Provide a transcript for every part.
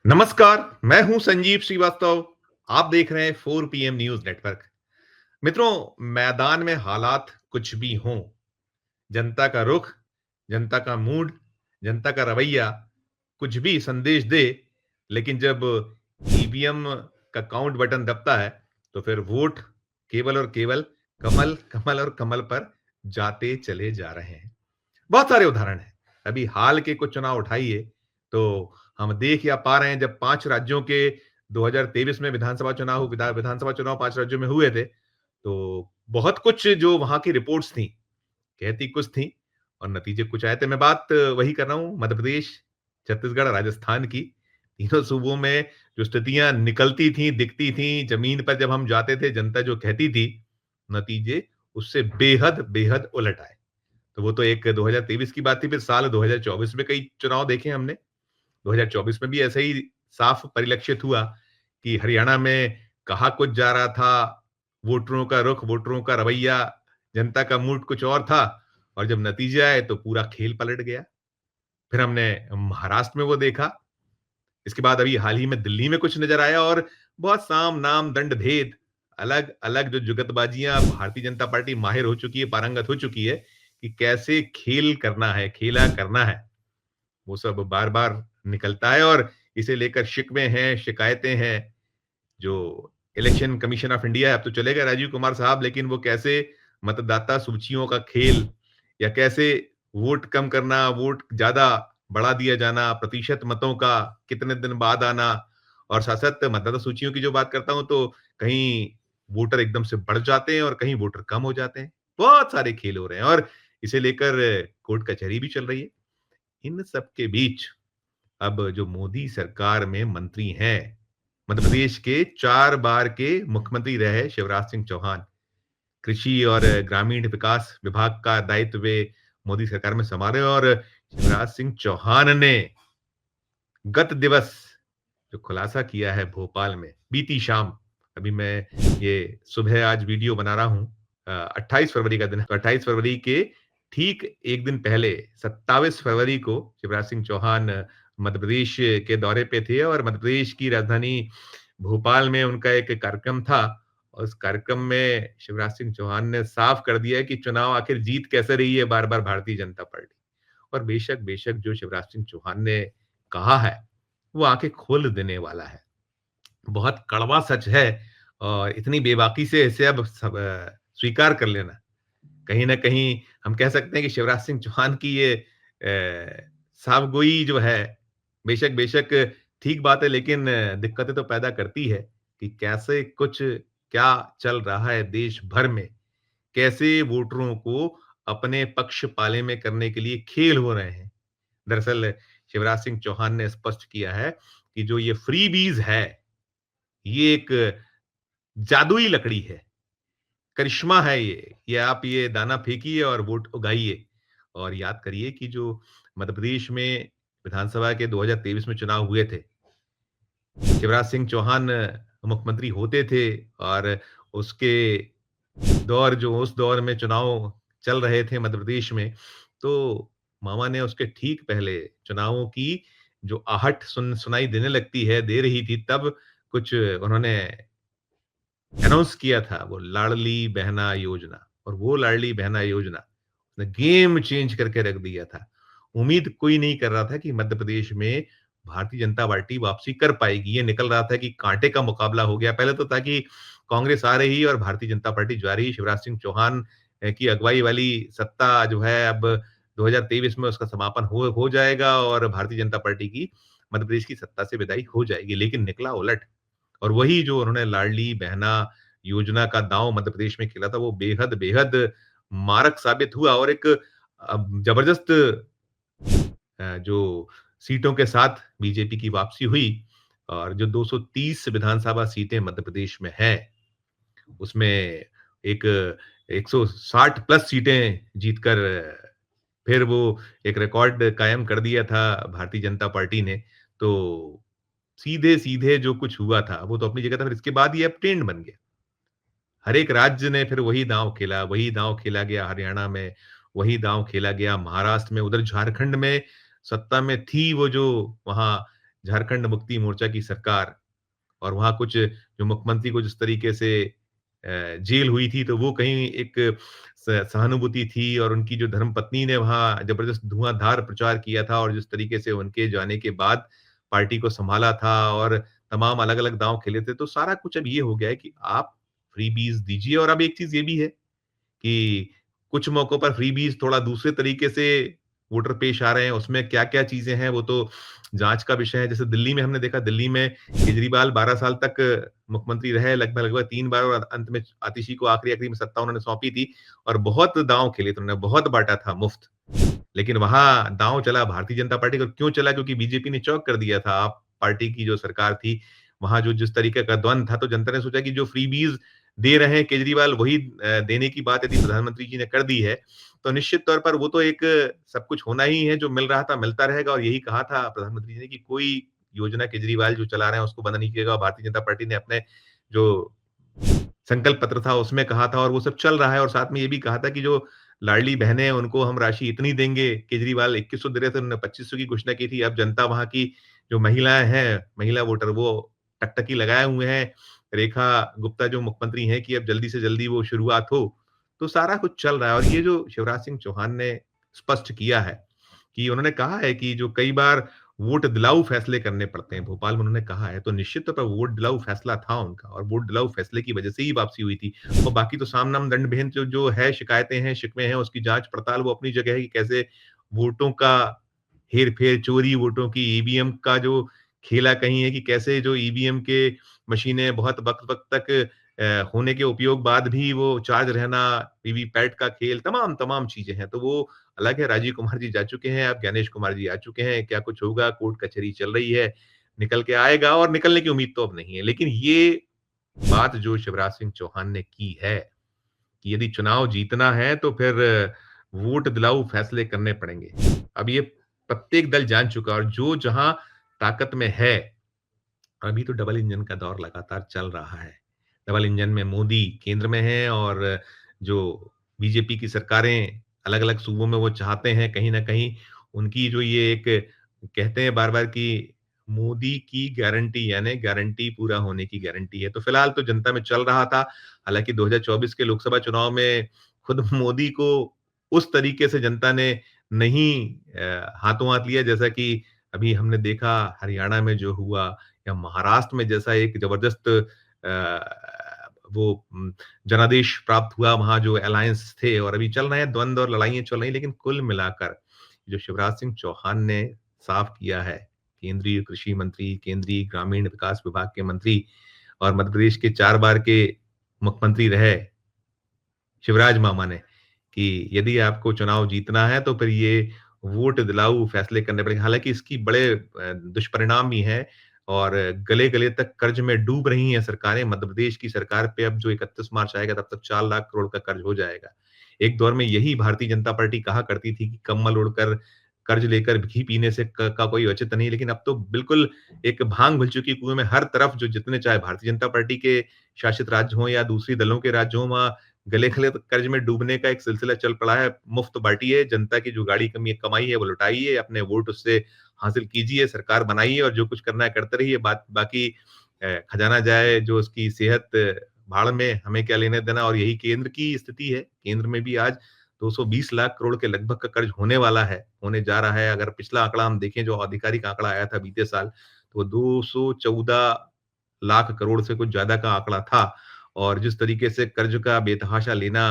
नमस्कार, मैं हूं संजीव श्रीवास्तव। आप देख रहे हैं 4 पीएम न्यूज़ नेटवर्क। मित्रों, मैदान में हालात कुछ भी हों, जनता का रुख, जनता का मूड, जनता का रवैया कुछ भी संदेश दे, लेकिन जब ईवीएम का काउंट बटन दबता है, तो फिर वोट केवल और केवल कमल, कमल और कमल पर जाते चले जा रहे हैं। बहुत सारे उदाहरण हैं। अभी हाल के कुछ चुनाव उठाइए, तो हम देख या पा रहे हैं जब 5 राज्यों के 2023 में विधानसभा चुनाव 5 राज्यों में हुए थे, तो बहुत कुछ जो वहाँ की रिपोर्ट्स थी, कहती कुछ थी और नतीजे कुछ आए थे। मैं बात वही कर रहा हूँ मध्य प्रदेश, छत्तीसगढ़, राजस्थान की। तीनों सूबों में जो स्थितियाँ निकलती थी, दिखती थी, ज़मीन पर जब हम जाते थे, जनता जो कहती थी, नतीजे उससे बेहद, बेहद उलट आए। तो वो तो एक 2023 की बात थी, फिर साल 2024 में कई चुनाव देखे हमने। 2024 में भी ऐसा ही साफ परिलक्षित हुआ कि हरियाणा में कहा कुछ जा रहा था, वोटरों का रुख, वोटरों का रवैया, जनता का मूड कुछ और था और जब नतीजे आए तो पूरा खेल पलट गया। फिर हमने महाराष्ट्र में वो देखा, इसके बाद अभी हाल ही में दिल्ली में कुछ नज़र आया और बहुत साम, नाम, दंड, भेद, अलग-अलग जो जुगतबाजियाँ भारतीय जनता पार्टी माहिर हो चुकी है, पारंगत हो चुकी है कि कैसे खेल करना है, खेला करना है। वो सब बार-बार निकलता है और इसे लेकर शिकवे हैं, शिकायतें हैं। जो इलेक्शन कमीशन ऑफ इंडिया है, अब तो चले गए राजीव कुमार साहब, लेकिन वो कैसे मतदाता सूचियों का खेल या कैसे वोट कम करना, वोट ज़्यादा बढ़ा दिया जाना, प्रतिशत मतों का कितने दिन बाद आना और साथ-साथ मतदाता सूचियों की जो बात करता हूँ, तो कहीं वोटर एकदम से बढ़ जाते हैं और कहीं वोटर कम हो जाते हैं। बहुत सारे खेल हो रहे हैं और इसे लेकर कोर्ट कचहरी भी चल रही है। इन सब के बीच अब जो मोदी सरकार में मंत्री हैं, मध्य प्रदेश के 4 बार के मुख्यमंत्री रहे शिवराज सिंह चौहान, कृषि और ग्रामीण विकास विभाग का दायित्व वे मोदी सरकार में संभाले और शिवराज सिंह चौहान ने गत दिवस जो खुलासा किया है भोपाल में, बीती शाम, अभी मैं ये सुबह आज वीडियो बना रहा हूँ 28 फरवरी का दिन है, तो 28 फरवरी के ठीक 1 दिन पहले 27 फरवरी को शिवराज सिंह चौहान मध्य प्रदेश के दौरे पे थे और मध्य प्रदेश की राजधानी भोपाल में उनका एक कार्यक्रम था और उस कार्यक्रम में शिवराज सिंह चौहान ने साफ कर दिया है कि चुनाव आखिर जीत कैसे रही है बार-बार भारतीय जनता पार्टी। और बेशक, बेशक जो शिवराज सिंह चौहान ने कहा है, वो आँखें खोल देने वाला है। बहुत कड़वा सच है और इतनी बेबाकी से इसे अब स्वीकार कर लेना, कहीं न कहीं हम कह सकते हैं कि शिवराज सिंह चौहान की ये साफगोई जो है, बेशक बेशक ठीक बात है लेकिन दिक्कतें तो पैदा करती है कि कैसे कुछ क्या चल रहा है देश भर में, कैसे वोटरों को अपने पक्ष पाले में करने के लिए खेल हो रहे हैं। दरअसल शिवराज सिंह चौहान ने स्पष्ट किया है कि जो ये फ्रीबीज़ है, ये एक जादुई लकड़ी है, करिश्मा है ये। ये आप ये दाना फेंकिए और वोट उगाइए। और याद करिए कि जो मध्य प्रदेश में विधानसभा के 2023 में चुनाव हुए थे, शिवराज सिंह चौहान मुख्यमंत्री होते थे और उसके उस दौर में चुनाव चल रहे थे मध्य प्रदेश में, तो मामा ने उसके ठीक पहले चुनावों की जो आहट सुनाई देने लगती है, दे रही थी, तब कुछ उन्होंने अनाउंस किया था वो लाडली बहना योजना और वो लाडली बहना योजना ने गेम चेंज करके रख दिया था। उम्मीद कोई नहीं कर रहा था कि मध्य प्रदेश में भारतीय जनता पार्टी वापसी कर पाएगी। ये निकल रहा था कि कांटे का मुकाबला हो गया। पहले तो था कि कांग्रेस आ रही और भारतीय जनता पार्टी जा रही। शिवराज सिंह चौहान की अगुवाई वाली सत्ता जो है अब 2023 में उसका समापन हो जाएगा और भारतीय जनता पार्टी की मध्य प्रदेश की सत्ता से विदाई हो जाएगी। लेकिन निकला उलट। और वही जो उन्होंने लाडली बहना योजना का दांव मध्य प्रदेश में खेला था, वो बेहद बेहद मारक साबित हुआ और एक जबरदस्त जो सीटों के साथ बीजेपी की वापसी हुई और जो 230 विधानसभा सीटें मध्य प्रदेश में हैं, उसमें एक 160 प्लस सीटें जीतकर फिर वो एक रिकॉर्ड कायम कर दिया था भारतीय जनता पार्टी ने। तो सीधे-सीधे जो कुछ हुआ था, वो तो अपनी जगह था, फिर इसके बाद ये अब ट्रेंड बन गया। हर एक राज्य ने फिर वही दाँव खेला गया हरियाणा में, वही दाँव खेला गया महाराष्ट्र में, उधर झारखंड में सत्ता में थी वो जो वहाँ झारखंड मुक्ति मोर्चा की सरकार और वहाँ कुछ जो मुख्यमंत्री को जिस तरीके से जेल हुई थी, तो वो कहीं एक सहानुभूति थी और उनकी जो धर्मपत्नी ने वहाँ ज़बरदस्त धुआँधार प्रचार किया था और जिस तरीके से उनके जाने के बाद पार्टी को सँभाला था और तमाम अलग-अलग दाँव खेले थे, तो सारा कुछ अब ये हो गया है कि आप फ्रीबीज़ दीजिए और अब एक चीज़ ये भी है कि कुछ मौकों पर फ्रीबीज़ थोड़ा दूसरे तरीके से वोटर पेश आ रहे हैं, उसमें क्या-क्या चीज़ें हैं, वो तो जाँच का विषय है। जैसे दिल्ली में हमने देखा, दिल्ली में केजरीवाल 12 साल तक मुख्यमंत्री रहे, लगभग-लगभग 3 बार और अंत में आतिशी को आखिरी-आखिरी में सत्ता उन्होंने सौंपी थी और बहुत दाँव खेले थे उन्होंने, बहुत बाँटा था मुफ्त। लेकिन वहाँ दाँव चला भारतीय जनता पार्टी का। क्यों चला? क्योंकि बीजेपी ने चौक कर दिया था। आप पार्टी की जो सरकार थी, वहाँ जो जिस तरीके का द्वंद था, तो जनता ने सोचा कि जो फ्रीबीज़ दे रहे हैं केजरीवाल, वही देने की बात यदि प्रधानमंत्री जी ने कर दी है, तो निश्चित तौर पर वो तो एक सब कुछ होना ही है, जो मिल रहा था मिलता रहेगा और यही कहा था प्रधानमंत्री जी ने कि कोई योजना केजरीवाल जो चला रहे हैं उसको बंद नहीं किएगा। भारतीय जनता पार्टी ने अपने जो संकल्प पत्र था उसमें कहा था और वो सब चल रहा है और साथ में ये भी कहा था कि जो लाडली बहनें हैं उनको हम राशि इतनी देंगे। केजरीवाल 2100 दे रहे थे, उन्होंने 2500 की घोषणा की थी। अब जनता वहाँ की जो महिलाएँ हैं, महिला वोटर वो टकटकी लगाए हुए हैं। रेखा गुप्ता जो मुख्यमंत्री हैं कि अब जल्दी से जल्दी वो शुरुआत हो। तो सारा कुछ चल रहा है और ये जो शिवराज सिंह चौहान ने स्पष्ट किया है कि उन्होंने कहा है कि जो कई बार वोट दिलाऊ फैसले करने पड़ते हैं, भोपाल में उन्होंने कहा है, तो निश्चित तौर पर वोट दिलाऊ फैसला था उनका और वोट दिलाऊ फैसले की वजह से ही वापसी हुई थी। और बाकी तो साम-नाम, दंड-भेद जो है, शिकायतें हैं, शिकवे हैं, उसकी जाँच-पड़ताल वो अपनी जगह है कि कैसे वोटों का हेर-फेर, चोरी वोटों की, ईवीएम का जो खेला कहीं है कि कैसे जो ईवीएम के मशीनें बहुत वक़्त-वक़्त तक होने के उपयोग बाद भी वो चार्ज रहना, वीवीपैट का खेल, तमाम चीज़ें हैं। तो वो अलग है, राजीव कुमार जी जा चुके हैं, अब ज्ञानेश कुमार जी आ चुके हैं, क्या कुछ होगा, कोर्ट कचहरी चल रही है, निकल के आएगा और निकलने की उम्मीद तो अब नहीं है। लेकिन ये बात जो शिवराज सिंह चौहान ने की है, कि यदि चुनाव जीतना है तो फिर वोट दिलाऊ फैसले करने पड़ेंगे। अब ये प्रत्येक दल जान चुका है और जो जहाँ ताकत में है, अभी तो डबल इंजन का दौर लगातार चल रहा है। डबल इंजन में मोदी केंद्र में है और जो बीजेपी की सरकारें अलग-अलग सूबों में वो चाहते हैं कहीं न कहीं उनकी जो ये एक कहते हैं बार-बार कि मोदी की गारंटी यानी गारंटी पूरा होने की गारंटी है। तो फिलहाल तो जनता में चल रहा था। हालाँकि 2024 के लोकसभा चुनाव में खुद मोदी को उस तरीके से जनता ने नहीं हाथों-हाथ लिया जैसा कि अभी हमने देखा हरियाणा में जो हुआ या महाराष्ट्र में जैसा एक ज़बरदस्त वो जनादेश प्राप्त हुआ, वहाँ जो अलायंस थे और अभी चल रहे हैं द्वंद्व और लड़ाइयाँ चल रही हैं, लेकिन कुल मिलाकर जो शिवराज सिंह चौहान ने साफ किया है, केंद्रीय कृषि मंत्री, केंद्रीय ग्रामीण विकास विभाग के मंत्री और मध्य प्रदेश के 4 बार के मुख्यमंत्री रहे शिवराज मामा ने कि यदि आपको चुनाव जीतना है तो फिर ये वोट दिलाऊ फैसले करने पड़ेंगे। हालाँकि इसकी बड़े दुष्परिणाम भी हैं और गले-गले तक कर्ज में डूब रही हैं सरकारें। मध्य प्रदेश की सरकार पे अब जो 31 मार्च आएगा तब तक 4 लाख करोड़ का कर्ज हो जाएगा। एक दौर में यही भारतीय जनता पार्टी कहा करती थी कि कम्बल ओढ़कर कर्ज लेकर घी पीने से क का कोई औचित्य नहीं, लेकिन अब तो बिल्कुल एक भांग घुल चुकी कुएँ में हर तरफ जो जितने चाहे भारतीय जनता पार्टी के शासित राज्य हों या दूसरी दलों के राज्य हों, वहाँ गले-गले तक कर्ज में डूबने का एक सिलसिला चल पड़ा है। मुफ्त बाँटिए, जनता की जो गाढ़ी कमाई है वो लौटाइए, अपने वोट उससे हासिल कीजिए, सरकार बनाइए और जो कुछ करना है करते रहिए। बाकी खजाना जाए, जो उसकी सेहत भाड़ में, हमें क्या लेना-देना और यही केंद्र की स्थिति है। केंद्र में भी आज 220 लाख करोड़ के लगभग का कर्ज होने वाला है, होने जा रहा है। अगर पिछला आंकड़ा हम देखें जो आधिकारिक आंकड़ा आया था बीते साल, तो 214 लाख करोड़ से कुछ ज़्यादा का आंकड़ा था और जिस तरीके से कर्ज का बेतहाशा लेना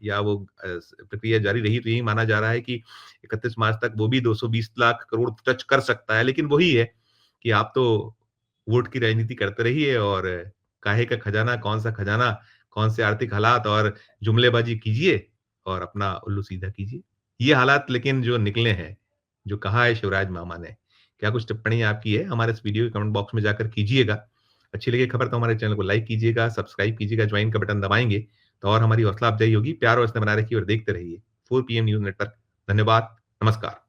या वो प्रक्रिया जारी रही, तो यही माना जा रहा है कि 31 मार्च तक वो भी 220 लाख करोड़ टच कर सकता है। लेकिन वही है कि आप तो वोट की राजनीति करते रहिए और काहे का खजाना, कौन-सा खजाना, कौन से आर्थिक हालात और जुमलेबाजी कीजिए और अपना उल्लू सीधा कीजिए। ये हालात लेकिन जो निकले हैं, जो कहा है शिवराज मामा ने, क्या कुछ टिप्पणी आपकी है? हमारे इस वीडियो के कमेंट बॉक्स में जाकर कीजिएगा। अच्छी लगी खबर तो हमारे चैनल को लाइक कीजिएगा, सब्सक्राइब कीजिएगा, ज्वाइन का बटन दबाएँगे तो और हमारी हौसला अफ़ज़ाई होगी। प्यार और स्नेह बनाए रखिए और देखते रहिए 4 पीएम न्यूज़ नेटवर्क। धन्यवाद, नमस्कार।